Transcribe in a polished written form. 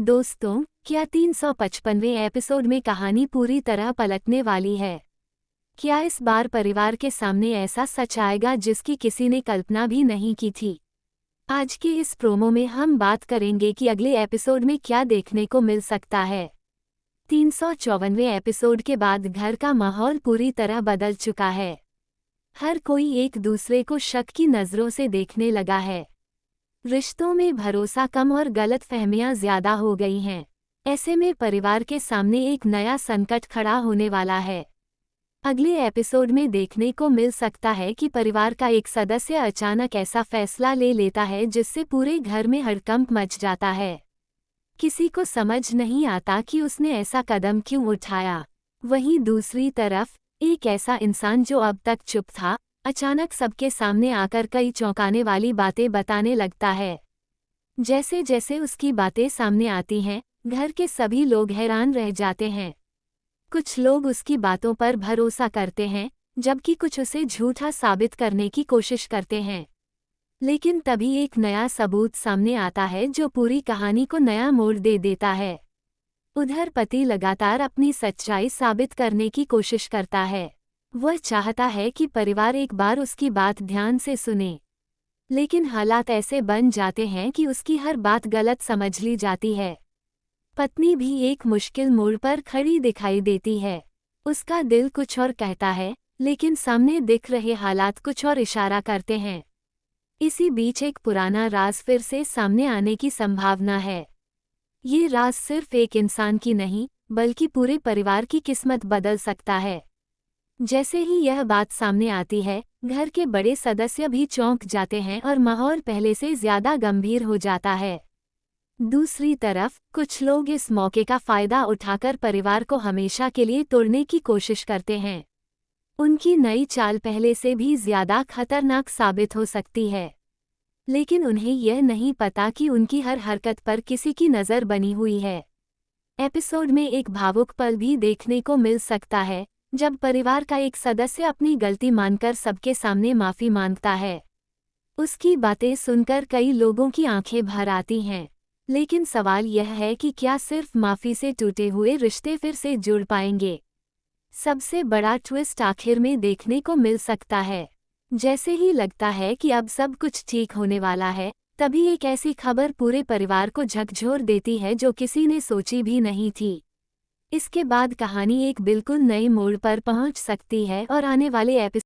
दोस्तों, क्या 355वें एपिसोड में कहानी पूरी तरह पलटने वाली है? क्या इस बार परिवार के सामने ऐसा सच आएगा जिसकी किसी ने कल्पना भी नहीं की थी? आज के इस प्रोमो में हम बात करेंगे कि अगले एपिसोड में क्या देखने को मिल सकता है। 354वें एपिसोड के बाद घर का माहौल पूरी तरह बदल चुका है। हर कोई एक दूसरे को शक की नज़रों से देखने लगा है। रिश्तों में भरोसा कम और गलतफहमियां ज्यादा हो गई हैं। ऐसे में परिवार के सामने एक नया संकट खड़ा होने वाला है। अगले एपिसोड में देखने को मिल सकता है कि परिवार का एक सदस्य अचानक ऐसा फैसला ले लेता है जिससे पूरे घर में हड़कंप मच जाता है। किसी को समझ नहीं आता कि उसने ऐसा कदम क्यों उठाया। वहीं दूसरी तरफ एक ऐसा इंसान जो अब तक चुप था, अचानक सबके सामने आकर कई चौंकाने वाली बातें बताने लगता है। जैसे जैसे उसकी बातें सामने आती हैं, घर के सभी लोग हैरान रह जाते हैं। कुछ लोग उसकी बातों पर भरोसा करते हैं, जबकि कुछ उसे झूठा साबित करने की कोशिश करते हैं। लेकिन तभी एक नया सबूत सामने आता है जो पूरी कहानी को नया मोड़ दे देता है। उधर पति लगातार अपनी सच्चाई साबित करने की कोशिश करता है। वह चाहता है कि परिवार एक बार उसकी बात ध्यान से सुने, लेकिन हालात ऐसे बन जाते हैं कि उसकी हर बात गलत समझ ली जाती है। पत्नी भी एक मुश्किल मोड़ पर खड़ी दिखाई देती है। उसका दिल कुछ और कहता है, लेकिन सामने दिख रहे हालात कुछ और इशारा करते हैं। इसी बीच एक पुराना राज फिर से सामने आने की संभावना है। ये राज सिर्फ एक इंसान की नहीं, बल्कि पूरे परिवार की किस्मत बदल सकता है। जैसे ही यह बात सामने आती है, घर के बड़े सदस्य भी चौंक जाते हैं और माहौल पहले से ज्यादा गंभीर हो जाता है। दूसरी तरफ कुछ लोग इस मौके का फायदा उठाकर परिवार को हमेशा के लिए तोड़ने की कोशिश करते हैं। उनकी नई चाल पहले से भी ज्यादा खतरनाक साबित हो सकती है, लेकिन उन्हें यह नहीं पता कि उनकी हर हरकत पर किसी की नज़र बनी हुई है। एपिसोड में एक भावुक पल भी देखने को मिल सकता है, जब परिवार का एक सदस्य अपनी गलती मानकर सबके सामने माफ़ी मांगता है। उसकी बातें सुनकर कई लोगों की आंखें भर आती हैं, लेकिन सवाल यह है कि क्या सिर्फ माफ़ी से टूटे हुए रिश्ते फिर से जुड़ पाएंगे? सबसे बड़ा ट्विस्ट आखिर में देखने को मिल सकता है। जैसे ही लगता है कि अब सब कुछ ठीक होने वाला है, तभी एक ऐसी खबर पूरे परिवार को झकझोर देती है जो किसी ने सोची भी नहीं थी। इसके बाद कहानी एक बिल्कुल नए मोड़ पर पहुंच सकती है और आने वाले एपिसोड